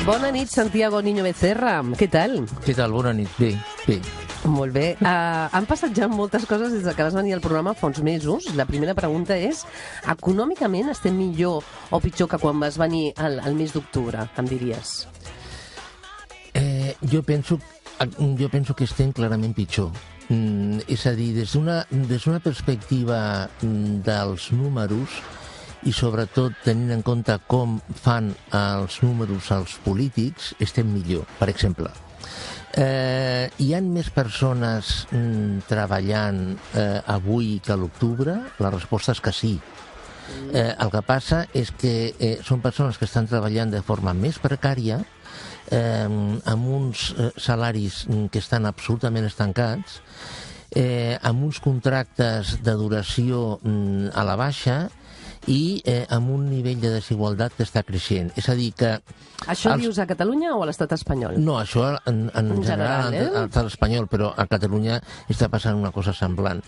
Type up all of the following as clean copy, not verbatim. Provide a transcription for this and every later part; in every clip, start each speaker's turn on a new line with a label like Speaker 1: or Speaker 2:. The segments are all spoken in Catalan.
Speaker 1: Bona nit, Santiago Niño Becerra. Què tal?
Speaker 2: Què tal? Bona nit. Bé, bé.
Speaker 1: Molt bé. Han passat ja moltes coses des que vas venir al programa fa uns mesos. La primera pregunta és, econòmicament estem millor o pitjor que quan vas venir al mes d'octubre, em diries?
Speaker 2: Jo penso que estem clarament pitjor. És a dir, des d'una perspectiva dels números, i sobretot tenint en compte com fan els números els polítics, estem millor. Per exemple, hi ha més persones treballant avui que a l'octubre? La resposta és que sí. El que passa és que són persones que estan treballant de forma més precària, amb uns salaris que estan absolutament estancats, amb uns contractes de duració a la baixa, i amb un nivell de desigualtat que està creixent. És a dir que...
Speaker 1: Això dius a Catalunya o a l'estat espanyol?
Speaker 2: No, això en general a l'estat espanyol, però a Catalunya està passant una cosa semblant.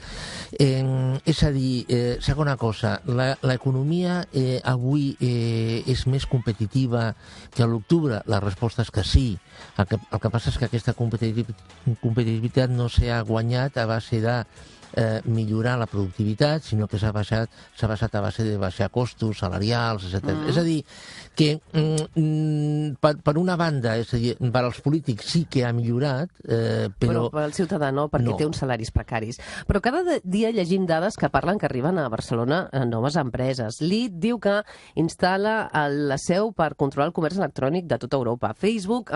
Speaker 2: És a dir, segona cosa, l'economia avui és més competitiva que a l'octubre? La resposta és que sí. El que passa és que aquesta competitivitat no s'ha guanyat a base de millorar la productivitat, sinó que s'ha basat a base de baixar costos salarials, etc. És a dir, que per una banda, és a dir, per als polítics sí que ha millorat, però
Speaker 1: per al ciutadà no, perquè té uns salaris precaris. Però cada dia llegim dades que parlen que arriben a Barcelona noves empreses. L'IT diu que instal·la la seu per controlar el comerç electrònic de tota Europa. Facebook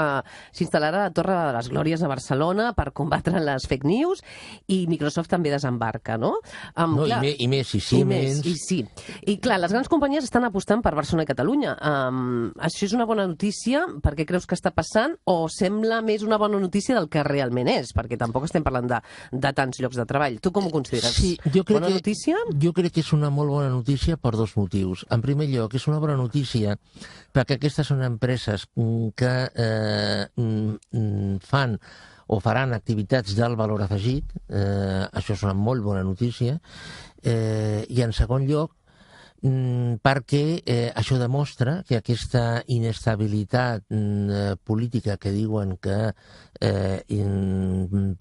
Speaker 1: s'instal·larà a la Torre de les Glòries de Barcelona per combatre les fake news, i Microsoft també desembarca, no?
Speaker 2: I més, i Siemens...
Speaker 1: I clar, les grans companyies estan apostant per Barcelona i Catalunya. Això és una bona notícia perquè creus que està passant, o sembla més una bona notícia del que realment és? Perquè tampoc estem parlant de tants llocs de treball. Tu com ho consideres?
Speaker 2: Sí,
Speaker 1: bona notícia?
Speaker 2: Jo crec que és una molt bona notícia per dos motius. En primer lloc, és una bona notícia perquè aquestes són empreses que fan o faran activitats d'alt valor afegit, això és una molt bona notícia, i en segon lloc, perquè això demostra que aquesta inestabilitat política que diuen que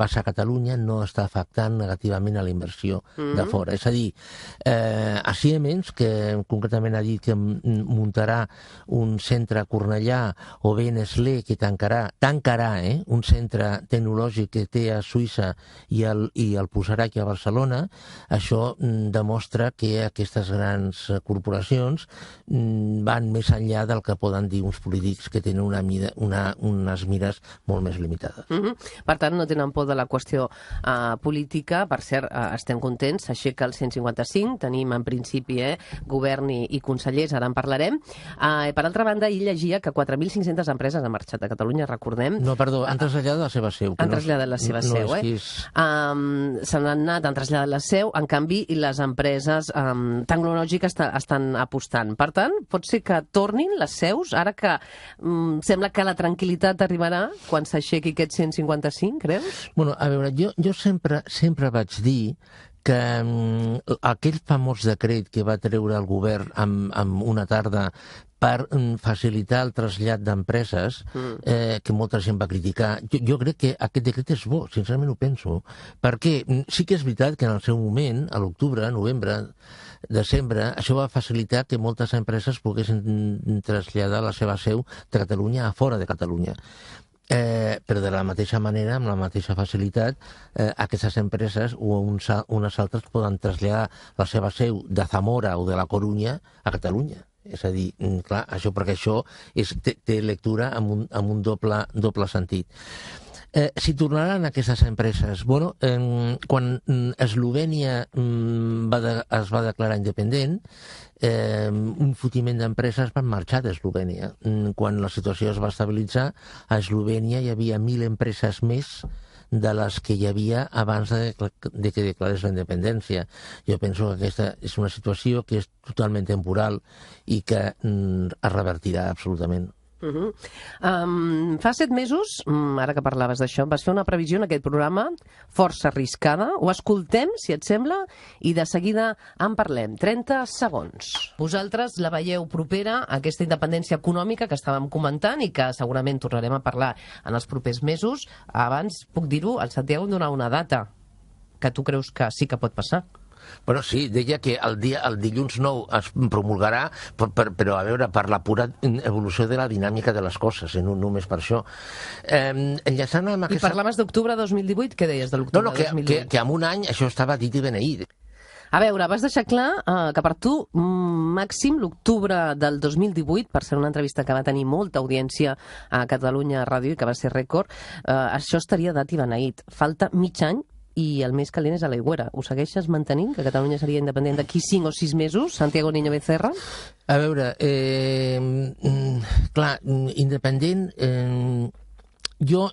Speaker 2: passa a Catalunya no està afectant negativament a la inversió de fora. És a dir, a Siemens, que concretament ha dit que muntarà un centre a Cornellà, o bé Nestlé, que tancarà un centre tecnològic que té a Suïssa i el posarà aquí a Barcelona, això demostra que aquestes grans corporacions van més enllà del que poden dir uns polítics que tenen unes mires molt més limitades.
Speaker 1: Per tant, no tenen por de la qüestió política. Per cert, estem contents, s'aixeca el 155, tenim en principi govern i consellers, ara en parlarem. Per altra banda, ell llegia que 4.500 empreses han marxat a Catalunya, recordem.
Speaker 2: No, perdó, han traslladat la seva seu.
Speaker 1: Han traslladat la seva seu, se n'han anat, han traslladat la seu, en canvi, les empreses tecnològiques estan apostant. Per tant, pot ser que tornin les seus, ara que sembla que la tranquil·litat arribarà quan s'aixequi aquest 155, creus?
Speaker 2: Bueno, a veure, jo sempre vaig dir que aquell famós decret que va treure el govern amb una tarda per facilitar el trasllat d'empreses, que molta gent va criticar. Jo crec que aquest decret és bo, sincerament ho penso, perquè sí que és veritat que en el seu moment, a l'octubre, novembre, desembre, això va facilitar que moltes empreses poguessin traslladar la seva seu de Catalunya a fora de Catalunya. Però de la mateixa manera, amb la mateixa facilitat, aquestes empreses o unes altres poden traslladar la seva seu de Zamora o de la Corunya a Catalunya. És a dir, clar, perquè això té lectura amb un doble sentit. Si tornaran aquestes empreses? Bueno, quan Eslovènia es va declarar independent, un fotiment d'empreses van marxar d'Eslovènia. Quan la situació es va estabilitzar, a Eslovènia hi havia 1.000 empreses més de les que hi havia abans de que declarés la independència. Jo penso que aquesta és una situació que és totalment temporal i que es revertirà absolutament.
Speaker 1: Fa 7 mesos, ara que parlaves d'això, vas fer una previsió en aquest programa força arriscada. Ho escoltem, si et sembla, i de seguida en parlem. 30 segons. Vosaltres la veieu propera a aquesta independència econòmica que estàvem comentant i que segurament tornarem a parlar en els propers mesos. Abans, puc dir-ho, el Santiago em donava una data que tu creus que sí que pot passar.
Speaker 2: Bueno, sí, deia que el dilluns 9 es promulgarà, però a veure, per la pura evolució de la dinàmica de les coses, només per això. Enllaçant amb
Speaker 1: aquesta... I parlaves d'octubre de 2018, què deies de l'octubre de 2018?
Speaker 2: Que en un any això estava dit i beneït.
Speaker 1: A veure, vas deixar clar que per tu, màxim, l'octubre del 2018, per ser una entrevista que va tenir molta audiència a Catalunya Ràdio i que va ser rècord, això estaria dat i beneït. Falta mig any i el més calent és a l'Aigüera. Ho segueixes mantenint, que Catalunya seria independent d'aquí 5 o 6 mesos? Santiago Niño Becerra?
Speaker 2: A veure, clar, independent... Jo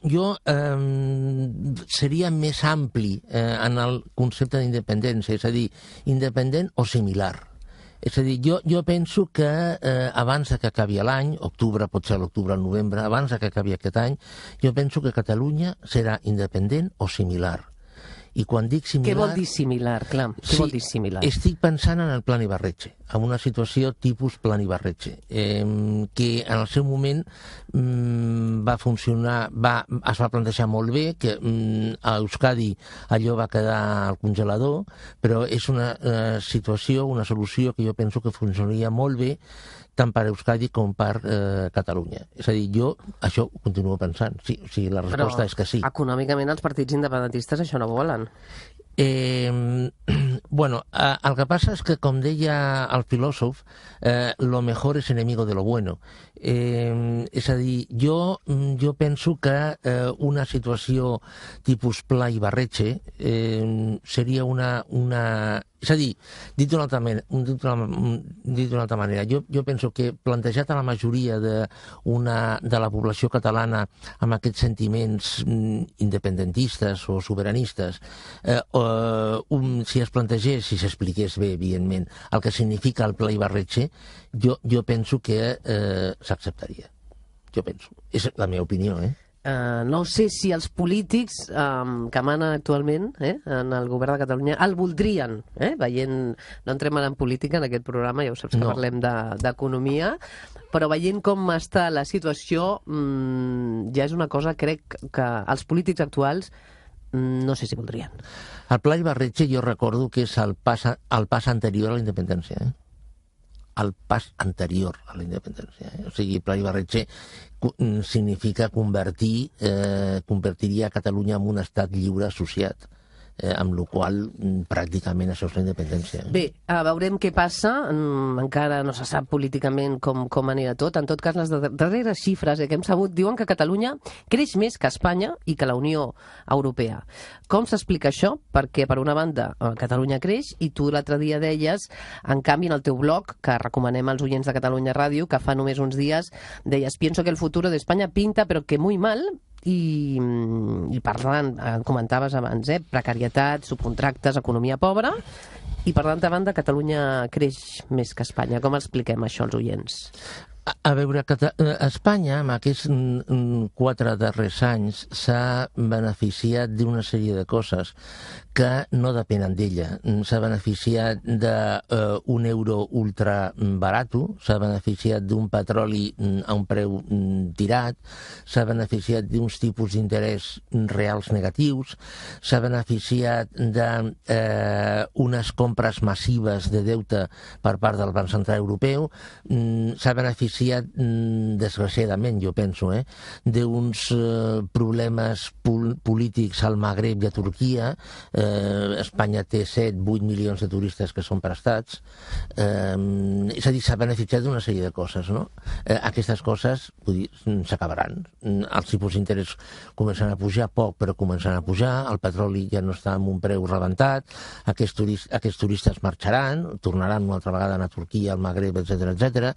Speaker 2: seria més ampli en el concepte d'independència, és a dir, independent o similar. És a dir, jo penso que abans que acabi l'any, octubre, pot ser l'octubre o el novembre, abans que acabi aquest any, jo penso que Catalunya serà independent o similar. I quan dic similar...
Speaker 1: Què vol dir similar, clar? Què vol dir similar?
Speaker 2: Estic pensant en el Plan Ibarretxe, en una situació tipus Plan Ibarretxe, que en el seu moment va funcionar, es va plantejar molt bé, que a Euskadi allò va quedar al congelador, però és una situació, una solució que jo penso que funcionaria molt bé tant per Euskadi com per Catalunya. És a dir, jo això ho continuo pensant. Sí, o sigui, la resposta és que sí.
Speaker 1: Però econòmicament els partits independentistes això no volen.
Speaker 2: Bueno, el que passa és que, com deia el filòsof, lo mejor es enemigo de lo bueno. És a dir, jo penso que una situació tipus Pla Ibarretxe seria una... És a dir, dit d'una altra manera, jo penso que plantejat a la majoria de la població catalana amb aquests sentiments independentistes o sobiranistes, si es plantegés, si s'expliqués bé, evidentment, el que significa el Pla Ibarretxe, jo penso que s'acceptaria. Jo penso. És la meva opinió,
Speaker 1: no sé si els polítics que manen actualment en el govern de Catalunya el voldrien, veient, no entrem ara en política en aquest programa, ja ho saps que parlem d'economia, però veient com està la situació ja és una cosa, crec, que els polítics actuals no sé si voldrien.
Speaker 2: El Pla Ibarretxe jo recordo que és el pas anterior a la independència, el pas anterior a la independència. O sigui, el Pla Ibarretxe significa convertiria Catalunya en un estat lliure associat, amb la qual pràcticament això és la independència.
Speaker 1: Bé, veurem què passa, encara no se sap políticament com anirà tot. En tot cas, les darreres xifres que hem sabut diuen que Catalunya creix més que Espanya i que la Unió Europea. Com s'explica això? Perquè, per una banda, Catalunya creix i tu l'altre dia deies, en canvi, en el teu blog, que recomanem als oients de Catalunya Ràdio, que fa només uns dies, deies, pienso que el futuro de España pinta, pero que muy mal, i parlant, comentaves abans, precarietat, subcontractes, economia pobra, i per l'altra banda Catalunya creix més que Espanya. Com expliquem això als oients?
Speaker 2: A veure, Espanya, en aquests 4 darrers anys, s'ha beneficiat d'una sèrie de coses que no depenen d'ella. S'ha beneficiat d'un euro ultra barat, s'ha beneficiat d'un petroli a un preu tirat, s'ha beneficiat d'uns tipus d'interès reals negatius, s'ha beneficiat d'unes compres massives de deute per part del Banc Central Europeu, s'ha beneficiat, desgraciadament, jo penso, d'uns problemes polítics al Magreb i a Turquia. Espanya té 7-8 milions de turistes que són prestats. És a dir, s'ha beneficiat d'una sèrie de coses, no? Aquestes coses s'acabaran. Els tipus d'interès començaran a pujar poc, però començaran a pujar. El petroli ja no està en un preu rebentat. Aquests turistes marxaran, tornaran una altra vegada a Turquia, al Magreb, etc.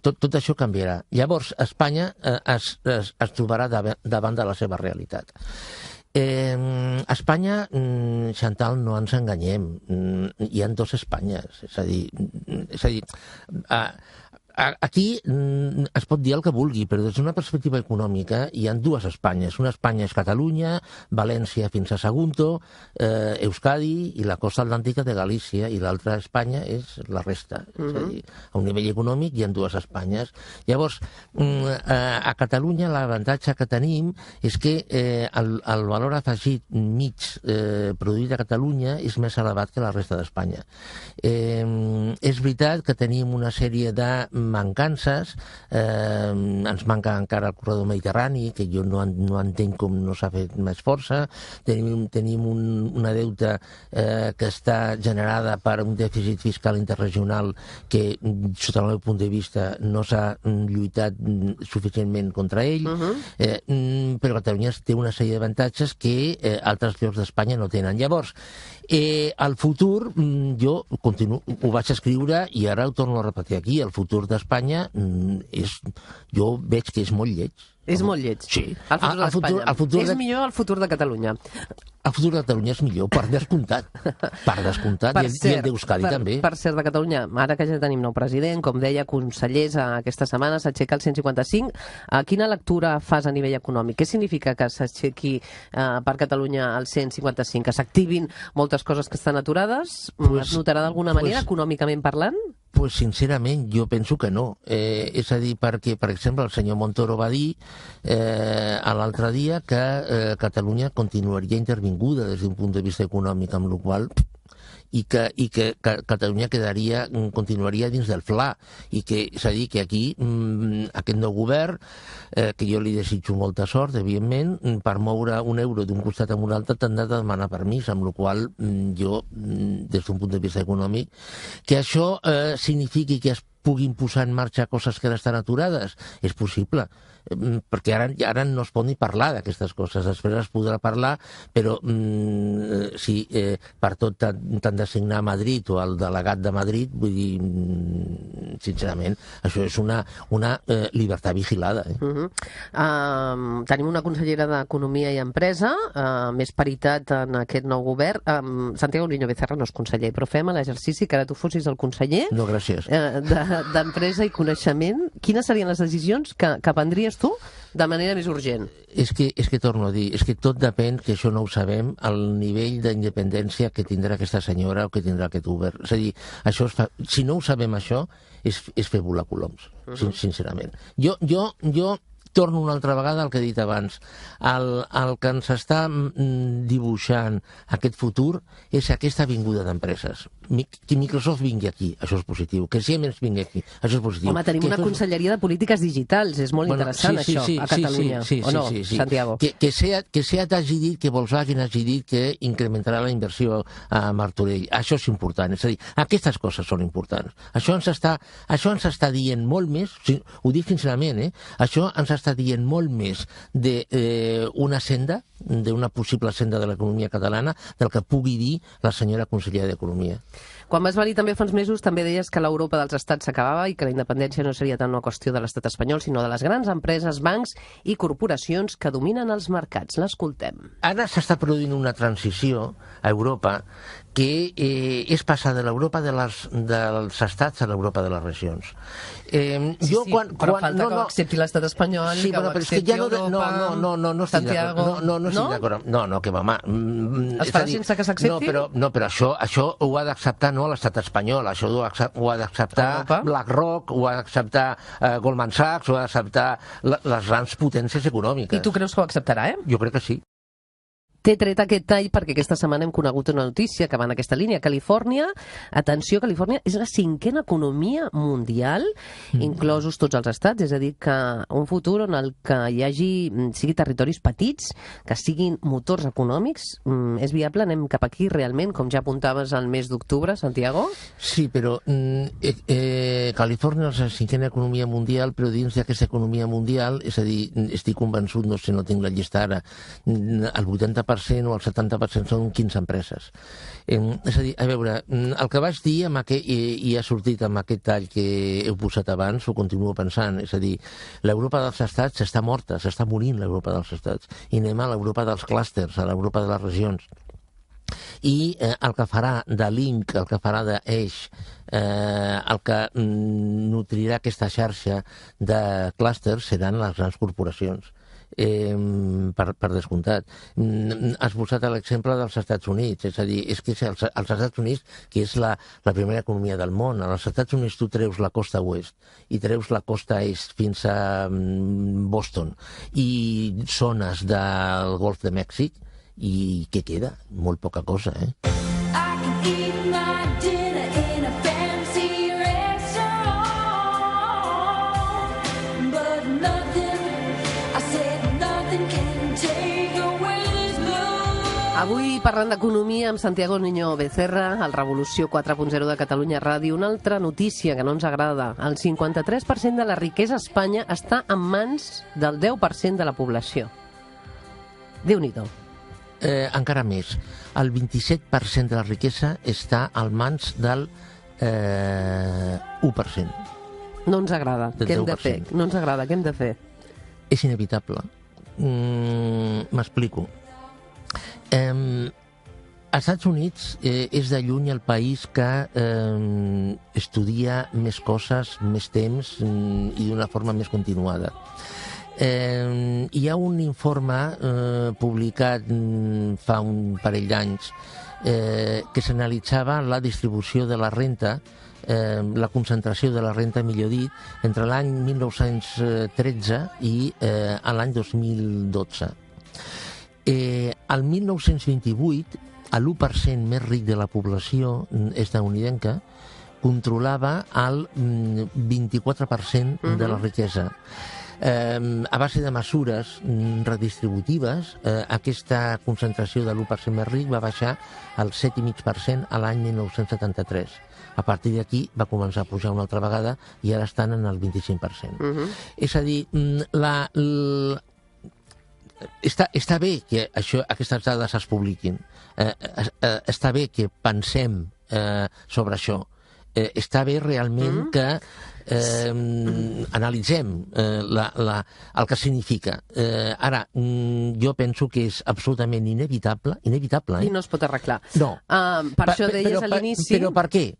Speaker 2: Tot això canviarà. Llavors, Espanya es trobarà davant de la seva realitat. Espanya, Chantal, no ens enganyem, hi ha 2 Espanyes, és a dir, aquí es pot dir el que vulgui, però des d'una perspectiva econòmica hi ha dues Espanyes. Una Espanya és Catalunya, València fins a Sagunto, Euskadi i la costa atlàntica de Galícia, i l'altra Espanya és la resta. És a dir, a un nivell econòmic hi ha dues Espanyes. Llavors, a Catalunya l'avantatge que tenim és que el valor afegit mig produït a Catalunya és més elevat que la resta d'Espanya. És veritat que tenim una sèrie de mancances, ens manca encara el corredor mediterrani, que jo no entenc com no s'ha fet més força, tenim una deuta que està generada per un dèficit fiscal interregional que, sota el meu punt de vista, no s'ha lluitat suficientment contra ell, però Catalunya té una sèrie d'avantatges que altres llocs d'Espanya no tenen. Llavors, el futur, jo ho vaig escriure i ara ho torno a repetir aquí, el futur d'Espanya jo veig que és molt lleig.
Speaker 1: És molt lleig.
Speaker 2: Sí.
Speaker 1: El futur d'Espanya. És millor el futur de Catalunya.
Speaker 2: El futur de Catalunya és millor, per descomptat. Per descomptat, i el d'Euskadi també.
Speaker 1: Per cert, de Catalunya, ara que ja tenim nou president, com deia, consellers, aquesta setmana s'aixeca el 155. Quina lectura fas a nivell econòmic? Què significa que s'aixequi per Catalunya el 155? Que s'activin moltes coses que estan aturades? Es notarà d'alguna manera, econòmicament parlant?
Speaker 2: Pues sincerament jo penso que no. És a dir, perquè, per exemple, el senyor Montoro va dir l'altre dia que Catalunya continuaria intervinguda des d'un punt de vista econòmic, amb la qual cosa i que Catalunya continuaria dins del FLA, i que, és a dir, que aquí aquest nou govern, que jo li desitjo molta sort, evidentment, per moure un euro d'un costat a un altre t'han de demanar permís, amb la qual cosa jo, des d'un punt de vista econòmic, que això signifiqui que es puguin posar en marxa coses que ara estan aturades, és possible, perquè ara no es pot ni parlar d'aquestes coses, després es podrà parlar, però si per tot t'han d'assignar a Madrid o al delegat de Madrid, vull dir, sincerament, això és una llibertat vigilada.
Speaker 1: Tenim una consellera d'Economia i Empresa, més paritat en aquest nou govern. Santiago Niño Becerra no és conseller, però fem l'exercici que ara tu fossis el conseller.
Speaker 2: No, gràcies.
Speaker 1: D'Empresa i Coneixement. Quines serien les decisions que prendries tu de manera més urgent?
Speaker 2: És que torno a dir, és que tot depèn, que això no ho sabem, el nivell d'independència que tindrà aquesta senyora o que tindrà aquest govern. És a dir, si no ho sabem això, és fer volar coloms, sincerament. Jo torno una altra vegada al que he dit abans. El que ens està dibuixant aquest futur és aquesta vinguda d'empreses. Que Microsoft vingui aquí, això és positiu. Que Siemens vingui aquí, això és positiu.
Speaker 1: Home, tenim una conselleria de polítiques digitals, és molt interessant això, a Catalunya.
Speaker 2: Sí,
Speaker 1: o no, Santiago?
Speaker 2: Que SEAT hagi dit, que Volkswagen hagi dit que incrementarà la inversió a Martorell. Això és important. És a dir, aquestes coses són importants. Això ens està dient molt més, ho dic sincerament, això ens està dient molt més d'una senda, d'una possible senda de l'economia catalana, del que pugui dir la senyora consellera d'Economia.
Speaker 1: Quan vas venir també fa uns mesos també deies que l'Europa dels estats s'acabava i que la independència no seria tant una qüestió de l'estat espanyol, sinó de les grans empreses, bancs i corporacions que dominen els mercats. L'escoltem.
Speaker 2: Ara s'està produint una transició a Europa que és passar de l'Europa dels estats a l'Europa de les regions.
Speaker 1: Però falta que ho accepti l'estat espanyol, que ho accepti Europa...
Speaker 2: No estic d'acord. No, que va, home...
Speaker 1: Es farà sense que s'accepti?
Speaker 2: No, però això ho ha d'acceptar no l'estat espanyol, això ho ha d'acceptar BlackRock, ho ha d'acceptar Goldman Sachs, ho ha d'acceptar les grans potències econòmiques.
Speaker 1: I tu creus que ho acceptarà,
Speaker 2: Jo crec que sí.
Speaker 1: T'he tret aquest tall perquè aquesta setmana hem conegut una notícia que va en aquesta línia. Califòrnia, atenció, Califòrnia és la 5a economia mundial, inclosos tots els estats, és a dir, que un futur en el que sigui territoris petits, que siguin motors econòmics, és viable? Anem cap aquí realment, com ja apuntaves al mes d'octubre, Santiago?
Speaker 2: Sí, però Califòrnia és la 5a economia mundial, però dins d'aquesta economia mundial, és a dir, estic convençut, no sé, no tinc la llista ara, el 80% o el 70% són 15 empreses. És a dir, a veure, el que vaig dir i ha sortit amb aquest tall que heu posat abans, ho continuo pensant, és a dir, l'Europa dels estats està morta, s'està morint l'Europa dels estats, i anem a l'Europa dels clústers, a l'Europa de les regions. I el que farà de link, el que farà d'eix, el que nutrirà aquesta xarxa de clústers seran les grans corporacions. Per descomptat. Has posat l'exemple dels Estats Units, és a dir, és que els Estats Units, que és la primera economia del món, als Estats Units tu treus la costa oest i treus la costa est fins a Boston i zones del Golf de Mèxic, i què queda? Molt poca cosa, eh?
Speaker 1: Avui parlant d'economia amb Santiago Niño Becerra, al Revolució 4.0 de Catalunya Ràdio. Una altra notícia que no ens agrada. El 53% de la riquesa a Espanya està en mans del 10% de la població. Déu-n'hi-do.
Speaker 2: Encara més. El 27% de la riquesa està en mans del 1%.
Speaker 1: No ens agrada. Què hem de fer? No ens agrada. Què hem de fer?
Speaker 2: És inevitable. M'explico. Als Estats Units és de lluny el país que estudia més coses, més temps i d'una forma més continuada. Hi ha un informe publicat fa un parell d'anys que s'analitzava la distribució de la renta, la concentració de la renta, millor dit, entre l'any 1913 i l'any 2012. El 1928, l'1% més ric de la població estatunidenca controlava el 24% de la riquesa. A base de mesures redistributives, aquesta concentració de l'1% més ric va baixar al 7,5% a l'any 1973. A partir d'aquí va començar a pujar una altra vegada i ara estan en el 25%. És a dir, està bé que aquestes dades es publiquin, està bé que pensem sobre això, està bé realment que analitzem el que significa. Ara, jo penso que és absolutament inevitable.
Speaker 1: I no es pot arreglar.
Speaker 2: No.
Speaker 1: Per això deies a l'inici...
Speaker 2: Però per què?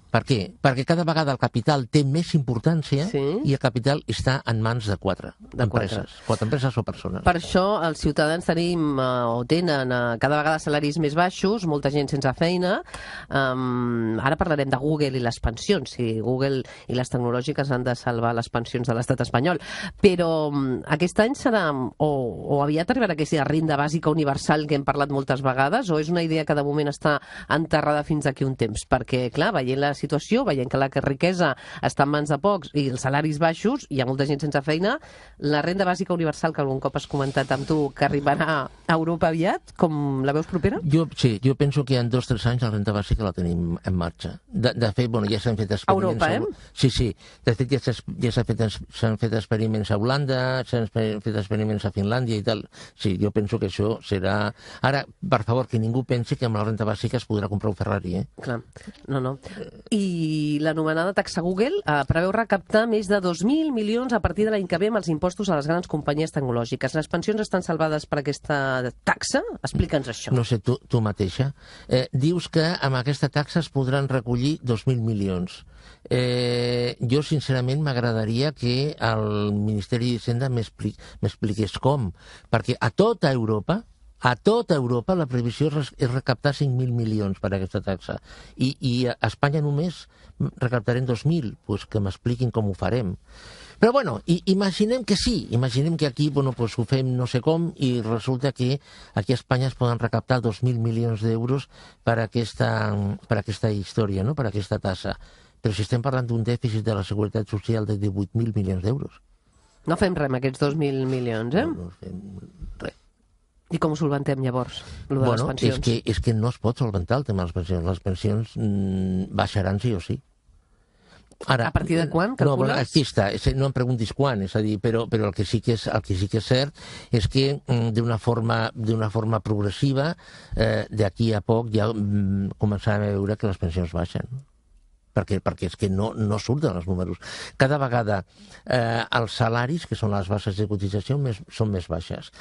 Speaker 2: Per què? Perquè cada vegada el capital té més importància i el capital està en mans de quatre empreses. Quatre empreses o persones.
Speaker 1: Per això els ciutadans tenim o tenen cada vegada salaris més baixos, molta gent sense feina. Ara parlarem de Google i les pensions. Si Google i les tecnològiques han de salvar les pensions de l'estat espanyol. Però aquest any serà, o aviat arribarà aquesta renda bàsica universal que hem parlat moltes vegades, o és una idea que de moment està enterrada fins d'aquí un temps? Perquè, clar, veient la situació, veient que la riquesa està en mans de pocs i els salaris baixos, hi ha molta gent sense feina, la renda bàsica universal, que algun cop has comentat amb tu, que arribarà a Europa aviat, com la veus propera?
Speaker 2: Sí, jo penso que en 2 o 3 anys la renda bàsica la tenim en marxa. De fet, ja s'han fet experiments...
Speaker 1: Europa,
Speaker 2: Sí. De fet, ja s'han fet experiments a Holanda, s'han fet experiments a Finlàndia i tal. Sí, jo penso que això serà... Ara, per favor, que ningú pensi que amb la renta bàsica es podrà comprar un Ferrari,
Speaker 1: Clar, no. I l'anomenada taxa Google preveu recaptar més de 2.000 milions a partir de l'any que ve amb els impostos a les grans companyies tecnològiques. Les pensions estan salvades per aquesta taxa? Explica'ns això.
Speaker 2: No sé, tu mateixa. Dius que amb aquesta taxa es podran recollir 2.000 milions. Jo, sincerament, m'agradaria que el Ministeri d'Hisenda m'expliqués com, perquè a tota Europa la previsió és recaptar 5.000 milions per aquesta taxa i a Espanya només recaptarem 2.000, doncs que m'expliquin com ho farem. Però bueno, imaginem que sí, imaginem que aquí ho fem no sé com i resulta que aquí a Espanya es poden recaptar 2.000 milions d'euros per aquesta història, no? Per aquesta tassa. Però si estem parlant d'un dèficit de la Seguretat Social de 18.000 milions d'euros.
Speaker 1: No fem res amb aquests 2.000 milions,
Speaker 2: No fem res.
Speaker 1: I com ho solventem, llavors, lo de les pensions?
Speaker 2: És que no es pot solventar el tema de les pensions. Les pensions baixaran sí o sí. Ara,
Speaker 1: a partir de quan, calcules?
Speaker 2: Aquí està, no em preguntis quan, és a dir, però el que sí que és cert és que d'una forma progressiva, d'aquí a poc ja començarem a veure que les pensions baixen. perquè és que no surten els números. Cada vegada els salaris, que són les bases de cotització, són més baixes.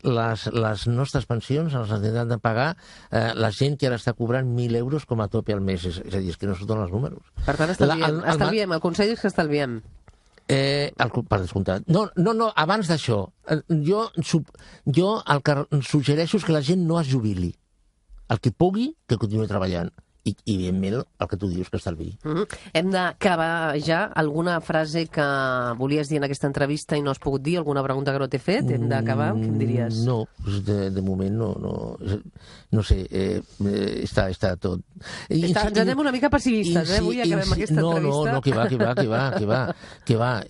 Speaker 2: Les nostres pensions els han de pagar la gent que ara està cobrant 1.000 euros com a tope al mes. És a dir, és que no surten els números.
Speaker 1: Per tant, estalviem. El consell és que estalviem.
Speaker 2: Per descomptat. No, abans d'això. Jo el que suggereixo és que la gent no es jubili. El que pugui, que continuï treballant. I evidentment, el que tu dius, que estalviï.
Speaker 1: Hem d'acabar ja. Alguna frase que volies dir en aquesta entrevista i no has pogut dir? Alguna pregunta que no t'he fet? Hem d'acabar? Què em diries?
Speaker 2: No, de moment no sé. Està tot...
Speaker 1: Ens anem una mica pessimistes, avui acabem aquesta entrevista.
Speaker 2: No, que va.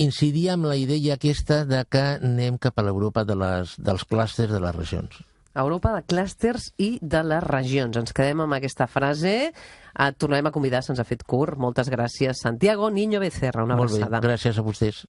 Speaker 2: Incidir amb la idea aquesta de que anem cap a l'Europa dels clústers de les regions.
Speaker 1: Europa de clústers i de les regions. Ens quedem amb aquesta frase. Et tornarem a convidar, se'ns ha fet curt. Moltes gràcies, Santiago Niño Becerra. Una abraçada.
Speaker 2: Molt bé, gràcies a vostès.